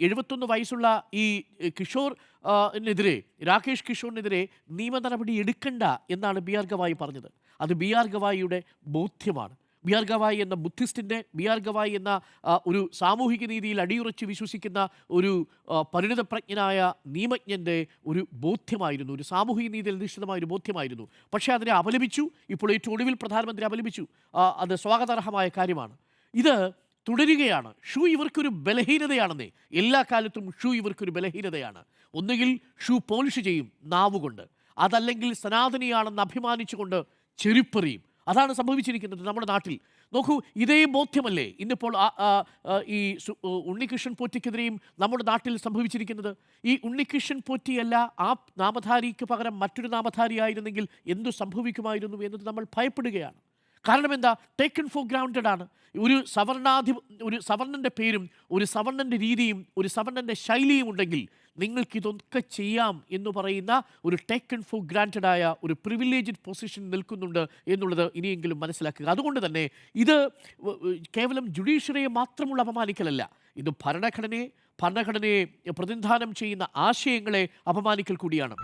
71 വയസ്സുള്ള ഈ കിഷോർ നെതിരെ രാകേഷ് കിഷോറിനെതിരെ നിയമ നടപടി എടുക്കണ്ട എന്നാണ് ബി ആർ ഗവായി പറഞ്ഞത്. അത് ബി ആർ ഗവായിയുടെ ബോധ്യമാണ്. ബി ആർ ഗവായി എന്ന ബുദ്ധിസ്റ്റിൻ്റെ, ബി ആർ ഗവായി എന്ന ഒരു സാമൂഹിക നീതിയിൽ അടിയുറച്ച് വിശ്വസിക്കുന്ന ഒരു പരിണിതപ്രജ്ഞനായ നിയമജ്ഞൻ്റെ ഒരു ബോധ്യമായിരുന്നു, ഒരു സാമൂഹിക നീതിയിൽ അധിഷ്ഠിതമായ ഒരു ബോധ്യമായിരുന്നു. പക്ഷേ അതിനെ അപലപിച്ചു. ഇപ്പോൾ ഏറ്റവും ഒടുവിൽ പ്രധാനമന്ത്രി അപലപിച്ചു. അത് സ്വാഗതാർഹമായ കാര്യമാണ്. ഇത് തുടരുകയാണ്. ഷൂ ഇവർക്കൊരു ബലഹീനതയാണെന്നേ. എല്ലാ കാലത്തും ഷൂ ഇവർക്കൊരു ബലഹീനതയാണ്. ഒന്നുകിൽ ഷൂ പോളിഷ് ചെയ്യും നാവുകൊണ്ട്, അതല്ലെങ്കിൽ സനാതനിയാണെന്ന് അഭിമാനിച്ചുകൊണ്ട് ചെരുപ്പെറിയും. അതാണ് സംഭവിച്ചിരിക്കുന്നത് നമ്മുടെ നാട്ടിൽ. നോക്കൂ, ഇതേ ബോധ്യമല്ലേ ഇന്നിപ്പോൾ ഈ ഉണ്ണികൃഷ്ണൻ പോറ്റിക്കെതിരെയും നമ്മുടെ നാട്ടിൽ സംഭവിച്ചിരിക്കുന്നത്. ഈ ഉണ്ണികൃഷ്ണൻ പോറ്റിയല്ല ആ നാമധാരിക്ക് പകരം മറ്റൊരു നാമധാരിയായിരുന്നെങ്കിൽ എന്തു സംഭവിക്കുമായിരുന്നു എന്നത് നമ്മൾ ഭയപ്പെടുകയാണ്. കാരണം എന്താ? ടേക്കൺ ഫോർ ഗ്രൗണ്ടഡ് ആണ്. ഒരു സവർണൻ്റെ പേരും ഒരു സവർണൻ്റെ രീതിയും ഒരു സവർണൻ്റെ ശൈലിയും ഉണ്ടെങ്കിൽ നിങ്ങൾക്കിതൊക്കെ ചെയ്യാം എന്ന് പറയുന്ന ഒരു ടേക്കൺ ഫോർ ഗ്രാൻറ്റഡ് ആയ ഒരു പ്രിവിലേജ്ഡ് പൊസിഷൻ നിൽക്കുന്നുണ്ട് എന്നുള്ളത് ഇനിയെങ്കിലും മനസ്സിലാക്കുക. അതുകൊണ്ട് തന്നെ ഇത് കേവലം ജുഡീഷ്യറിയെ മാത്രമുള്ള അപമാനിക്കലല്ല, ഇത് ഭരണഘടനയെ പ്രതിനിധാനം ചെയ്യുന്ന ആശയങ്ങളെ അപമാനിക്കൽ കൂടിയാണ്.